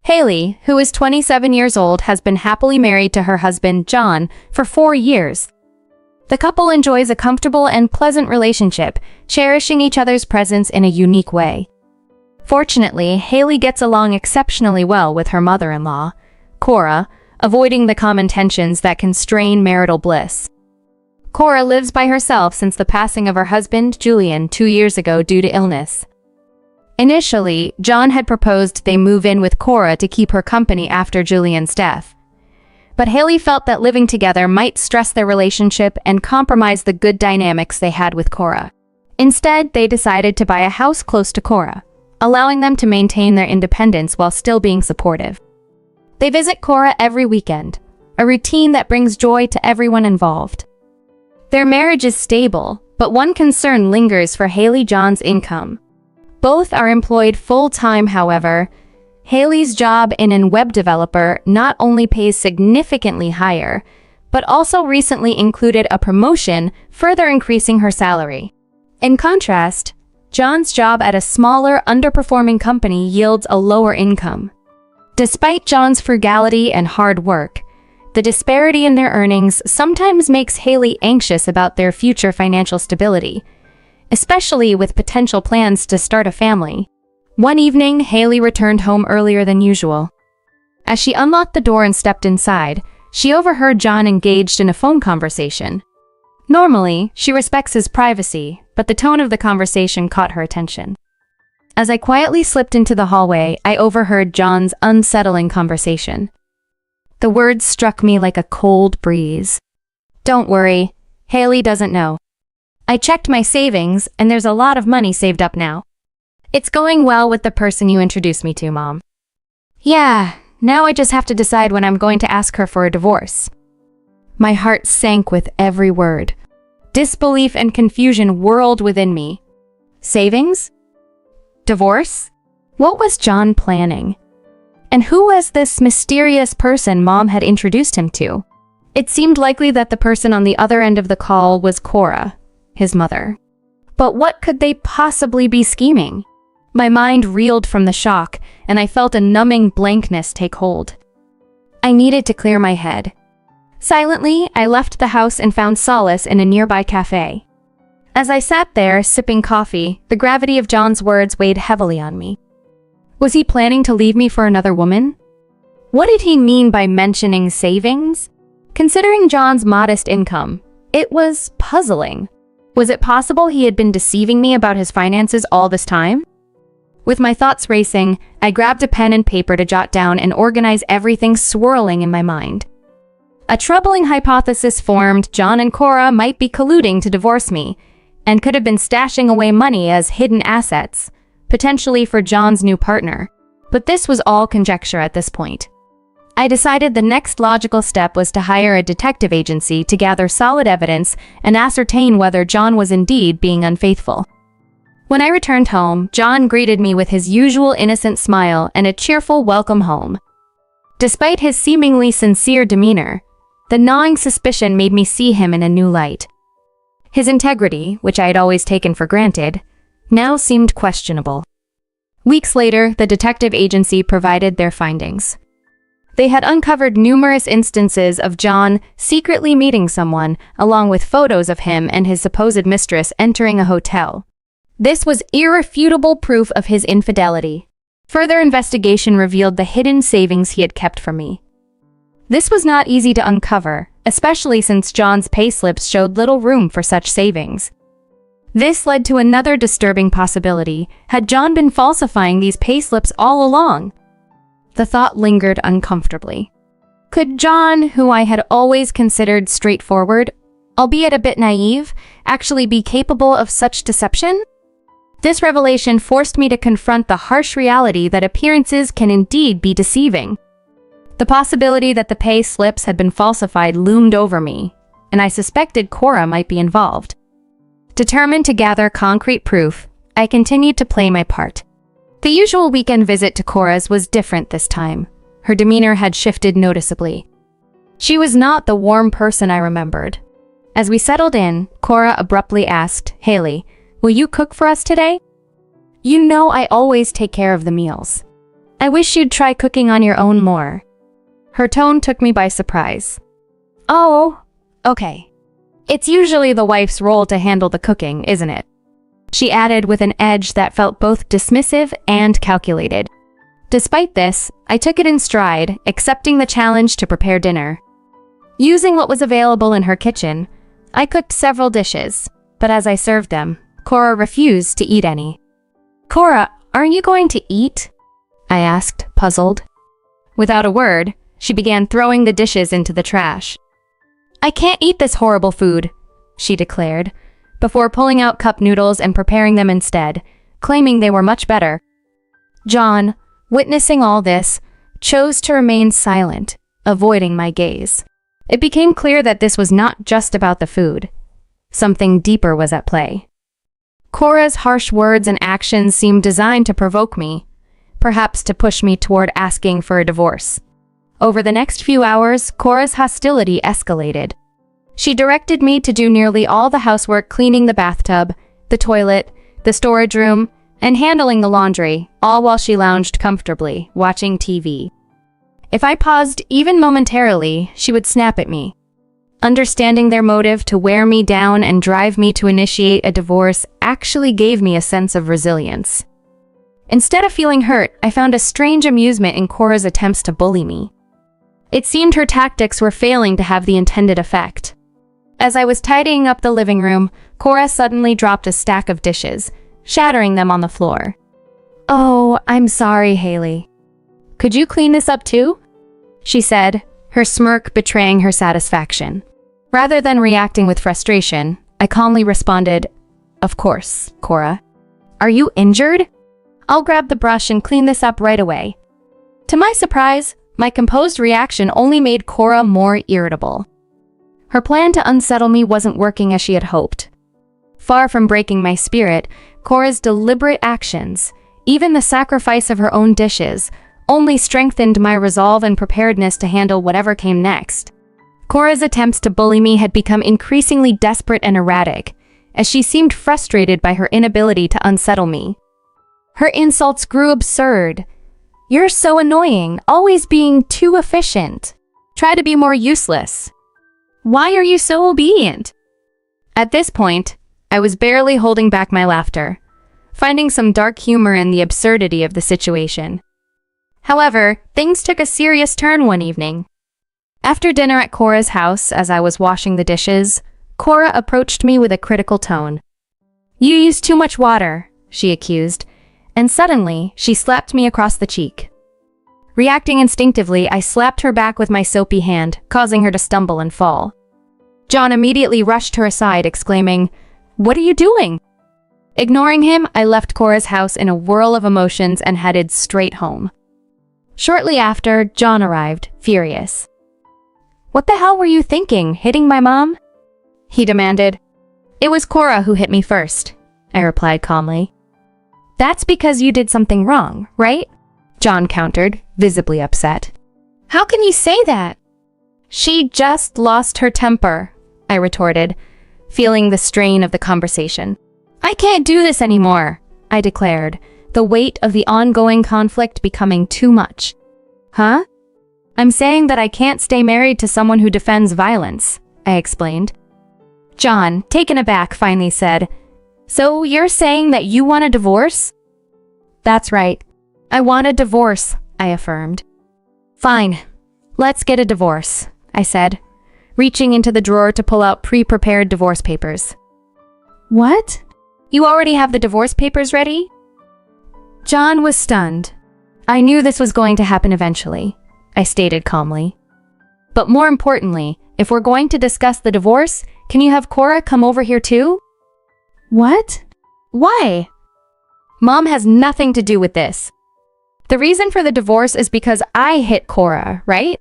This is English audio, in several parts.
Haley, who is 27 years old, has been happily married to her husband, John, for 4 years. The couple enjoys a comfortable and pleasant relationship, cherishing each other's presence in a unique way. Fortunately, Haley gets along exceptionally well with her mother-in-law, Cora, avoiding the common tensions that can strain marital bliss. Cora lives by herself since the passing of her husband, Julian, 2 years ago due to illness. Initially, John had proposed they move in with Cora to keep her company after Julian's death. But Haley felt that living together might stress their relationship and compromise the good dynamics they had with Cora. Instead, they decided to buy a house close to Cora, allowing them to maintain their independence while still being supportive. They visit Cora every weekend, a routine that brings joy to everyone involved. Their marriage is stable, but one concern lingers for John's income. Both are employed full-time, however. Haley's job in a web developer not only pays significantly higher, but also recently included a promotion, further increasing her salary. In contrast, John's job at a smaller, underperforming company yields a lower income. Despite John's frugality and hard work, the disparity in their earnings sometimes makes Haley anxious about their future financial stability, especially with potential plans to start a family. One evening, Haley returned home earlier than usual. As she unlocked the door and stepped inside, she overheard John engaged in a phone conversation. Normally, she respects his privacy, but the tone of the conversation caught her attention. As I quietly slipped into the hallway, I overheard John's unsettling conversation. The words struck me like a cold breeze. "Don't worry, Haley doesn't know. I checked my savings, and there's a lot of money saved up now. It's going well with the person you introduced me to, Mom. Yeah, now I just have to decide when I'm going to ask her for a divorce." My heart sank with every word. Disbelief and confusion whirled within me. Savings? Divorce? What was John planning? And who was this mysterious person Mom had introduced him to? It seemed likely that the person on the other end of the call was Cora, his mother. But what could they possibly be scheming? My mind reeled from the shock, and I felt a numbing blankness take hold. I needed to clear my head. Silently, I left the house and found solace in a nearby cafe. As I sat there, sipping coffee, the gravity of John's words weighed heavily on me. Was he planning to leave me for another woman? What did he mean by mentioning savings? Considering John's modest income, it was puzzling. Was it possible he had been deceiving me about his finances all this time? With my thoughts racing, I grabbed a pen and paper to jot down and organize everything swirling in my mind. A troubling hypothesis formed: John and Cora might be colluding to divorce me, and could have been stashing away money as hidden assets, potentially for John's new partner. But this was all conjecture at this point. I decided the next logical step was to hire a detective agency to gather solid evidence and ascertain whether John was indeed being unfaithful. When I returned home, John greeted me with his usual innocent smile and a cheerful welcome home. Despite his seemingly sincere demeanor, the gnawing suspicion made me see him in a new light. His integrity, which I had always taken for granted, now seemed questionable. Weeks later, the detective agency provided their findings. They had uncovered numerous instances of John secretly meeting someone, along with photos of him and his supposed mistress entering a hotel. This was irrefutable proof of his infidelity. Further investigation revealed the hidden savings he had kept from me. This was not easy to uncover, especially since John's payslips showed little room for such savings. This led to another disturbing possibility. Had John been falsifying these payslips all along? The thought lingered uncomfortably. Could John, who I had always considered straightforward, albeit a bit naive, actually be capable of such deception? This revelation forced me to confront the harsh reality that appearances can indeed be deceiving. The possibility that the pay slips had been falsified loomed over me, and I suspected Cora might be involved. Determined to gather concrete proof, I continued to play my part. The usual weekend visit to Cora's was different this time. Her demeanor had shifted noticeably. She was not the warm person I remembered. As we settled in, Cora abruptly asked, "Haley, will you cook for us today? You know I always take care of the meals." I wish you'd try cooking on your own more. Her tone took me by surprise. Oh, okay. It's usually the wife's role to handle the cooking, isn't it? She added with an edge that felt both dismissive and calculated. Despite this, I took it in stride, accepting the challenge to prepare dinner. Using what was available in her kitchen, I cooked several dishes, but as I served them, Cora refused to eat any. Cora, aren't you going to eat? I asked, puzzled. Without a word, she began throwing the dishes into the trash. I can't eat this horrible food, she declared, before pulling out cup noodles and preparing them instead, claiming they were much better. John, witnessing all this, chose to remain silent, avoiding my gaze. It became clear that this was not just about the food. Something deeper was at play. Cora's harsh words and actions seemed designed to provoke me, perhaps to push me toward asking for a divorce. Over the next few hours, Cora's hostility escalated. She directed me to do nearly all the housework, cleaning the bathtub, the toilet, the storage room, and handling the laundry, all while she lounged comfortably, watching TV. If I paused even momentarily, she would snap at me. Understanding their motive to wear me down and drive me to initiate a divorce actually gave me a sense of resilience. Instead of feeling hurt, I found a strange amusement in Cora's attempts to bully me. It seemed her tactics were failing to have the intended effect. As I was tidying up the living room, Cora suddenly dropped a stack of dishes, shattering them on the floor. Oh, I'm sorry, Haley. Could you clean this up too? She said, her smirk betraying her satisfaction. Rather than reacting with frustration, I calmly responded, Of course, Cora. Are you injured? I'll grab the brush and clean this up right away. To my surprise, my composed reaction only made Cora more irritable. Her plan to unsettle me wasn't working as she had hoped. Far from breaking my spirit, Cora's deliberate actions, even the sacrifice of her own dishes, only strengthened my resolve and preparedness to handle whatever came next. Cora's attempts to bully me had become increasingly desperate and erratic, as she seemed frustrated by her inability to unsettle me. Her insults grew absurd. You're so annoying, always being too efficient. Try to be more useless. Why are you so obedient? At this point, I was barely holding back my laughter, finding some dark humor in the absurdity of the situation. However, things took a serious turn one evening. After dinner at Cora's house, as I was washing the dishes, Cora approached me with a critical tone. You use too much water, she accused, and suddenly, she slapped me across the cheek. Reacting instinctively, I slapped her back with my soapy hand, causing her to stumble and fall. John immediately rushed her aside, exclaiming, What are you doing? Ignoring him, I left Cora's house in a whirl of emotions and headed straight home. Shortly after, John arrived, furious. What the hell were you thinking, hitting my mom? He demanded. It was Cora who hit me first, I replied calmly. That's because you did something wrong, right? John countered, visibly upset. How can you say that? She just lost her temper, I retorted, feeling the strain of the conversation. I can't do this anymore, I declared, the weight of the ongoing conflict becoming too much. Huh? I'm saying that I can't stay married to someone who defends violence, I explained. John, taken aback, finally said, So you're saying that you want a divorce? That's right. I want a divorce, I affirmed. Fine. Let's get a divorce, I said, reaching into the drawer to pull out pre-prepared divorce papers. What? You already have the divorce papers ready? John was stunned. I knew this was going to happen eventually, I stated calmly. But more importantly, if we're going to discuss the divorce, can you have Cora come over here too? What? Why? Mom has nothing to do with this. The reason for the divorce is because I hit Cora, right?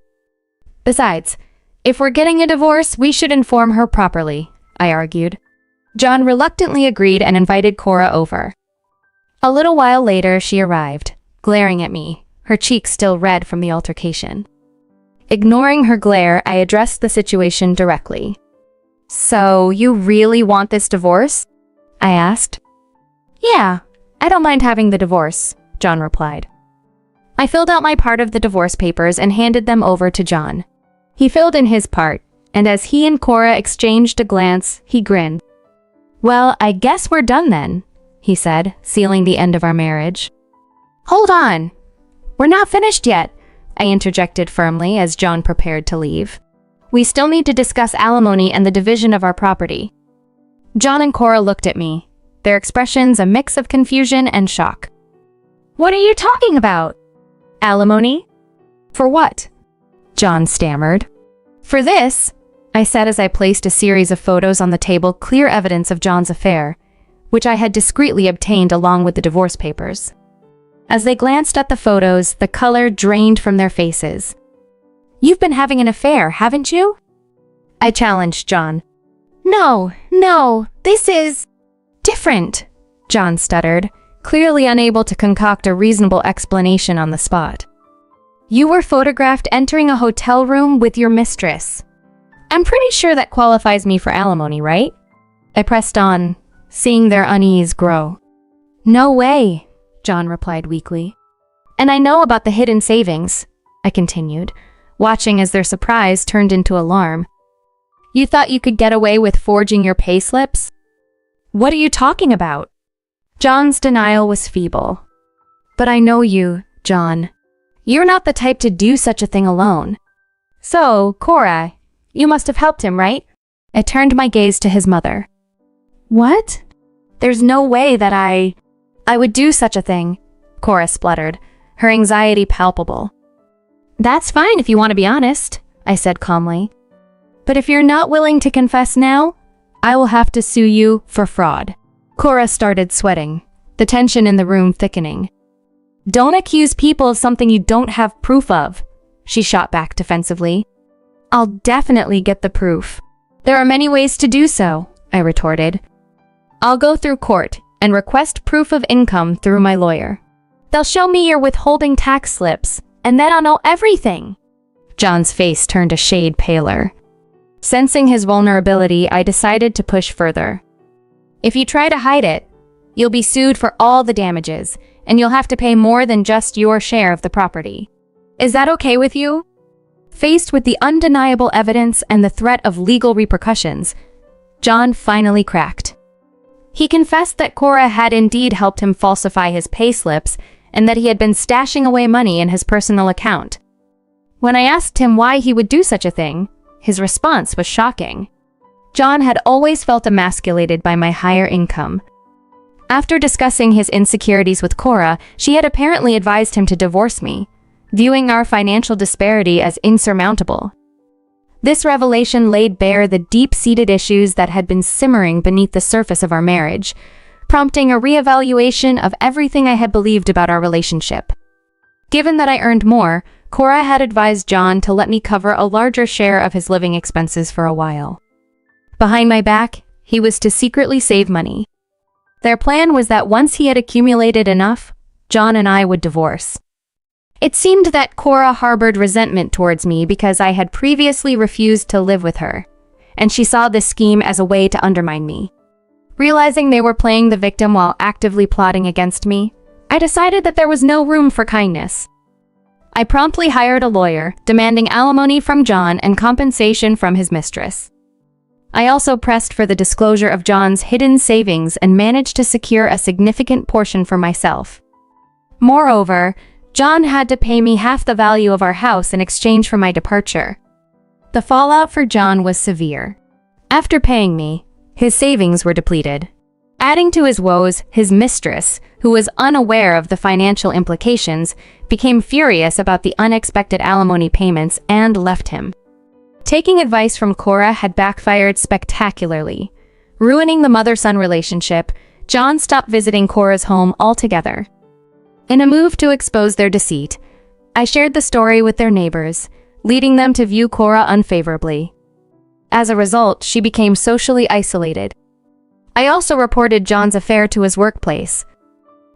Besides, if we're getting a divorce, we should inform her properly, I argued. John reluctantly agreed and invited Cora over. A little while later, she arrived, glaring at me, her cheeks still red from the altercation. Ignoring her glare, I addressed the situation directly. So, you really want this divorce? I asked. Yeah, I don't mind having the divorce, John replied. I filled out my part of the divorce papers and handed them over to John. He filled in his part, and as he and Cora exchanged a glance, he grinned. "Well, I guess we're done then," he said, sealing the end of our marriage. "Hold on! We're not finished yet," I interjected firmly as John prepared to leave. "We still need to discuss alimony and the division of our property." John and Cora looked at me, their expressions a mix of confusion and shock. "What are you talking about?" "Alimony? For what?" John stammered. "For this," I said as I placed a series of photos on the table, clear evidence of John's affair, which I had discreetly obtained along with the divorce papers. As they glanced at the photos, the color drained from their faces. "You've been having an affair, haven't you?" I challenged John. No, this is different," John stuttered, clearly unable to concoct a reasonable explanation on the spot. "You were photographed entering a hotel room with your mistress. I'm pretty sure that qualifies me for alimony, right?" I pressed on, seeing their unease grow. "No way," John replied weakly. "And I know about the hidden savings," I continued, watching as their surprise turned into alarm. "You thought you could get away with forging your payslips?" "What are you talking about?" John's denial was feeble. "But I know you, John. You're not the type to do such a thing alone. So, Cora, you must have helped him, right?" I turned my gaze to his mother. "What? There's no way that I would do such a thing," Cora spluttered, her anxiety palpable. "That's fine if you want to be honest," I said calmly. "But if you're not willing to confess now, I will have to sue you for fraud." Cora started sweating, the tension in the room thickening. "Don't accuse people of something you don't have proof of," she shot back defensively. "I'll definitely get the proof. There are many ways to do so," I retorted. "I'll go through court and request proof of income through my lawyer. They'll show me your withholding tax slips, and then I'll know everything." John's face turned a shade paler. Sensing his vulnerability, I decided to push further. "If you try to hide it, you'll be sued for all the damages, and you'll have to pay more than just your share of the property. Is that okay with you?" Faced with the undeniable evidence and the threat of legal repercussions, John finally cracked. He confessed that Cora had indeed helped him falsify his payslips and that he had been stashing away money in his personal account. When I asked him why he would do such a thing, his response was shocking. John had always felt emasculated by my higher income. After discussing his insecurities with Cora, she had apparently advised him to divorce me, viewing our financial disparity as insurmountable. This revelation laid bare the deep-seated issues that had been simmering beneath the surface of our marriage, prompting a reevaluation of everything I had believed about our relationship. Given that I earned more, Cora had advised John to let me cover a larger share of his living expenses for a while. Behind my back, he was to secretly save money. Their plan was that once he had accumulated enough, John and I would divorce. It seemed that Cora harbored resentment towards me because I had previously refused to live with her, and she saw this scheme as a way to undermine me. Realizing they were playing the victim while actively plotting against me, I decided that there was no room for kindness. I promptly hired a lawyer, demanding alimony from John and compensation from his mistress. I also pressed for the disclosure of John's hidden savings and managed to secure a significant portion for myself. Moreover, John had to pay me half the value of our house in exchange for my departure. The fallout for John was severe. After paying me, his savings were depleted. Adding to his woes, his mistress, who was unaware of the financial implications, became furious about the unexpected alimony payments and left him. Taking advice from Cora had backfired spectacularly. Ruining the mother-son relationship, John stopped visiting Cora's home altogether. In a move to expose their deceit, I shared the story with their neighbors, leading them to view Cora unfavorably. As a result, she became socially isolated. I also reported John's affair to his workplace.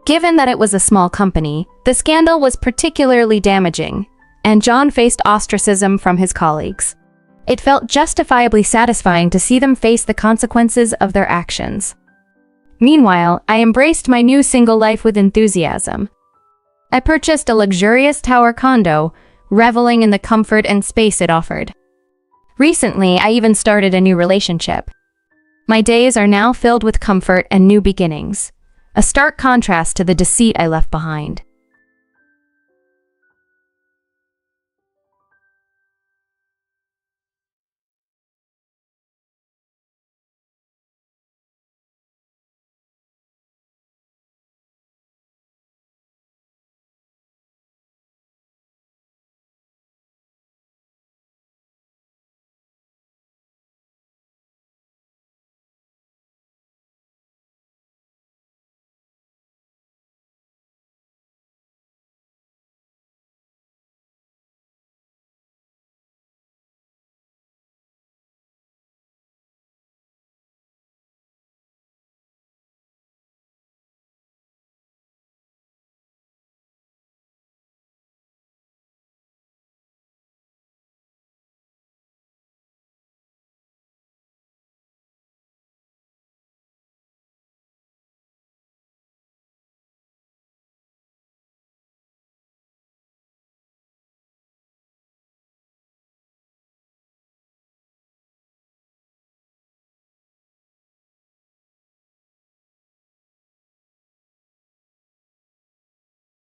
Given that it was a small company, the scandal was particularly damaging, and John faced ostracism from his colleagues. It felt justifiably satisfying to see them face the consequences of their actions. Meanwhile, I embraced my new single life with enthusiasm. I purchased a luxurious tower condo, reveling in the comfort and space it offered. Recently, I even started a new relationship. My days are now filled with comfort and new beginnings, a stark contrast to the deceit I left behind.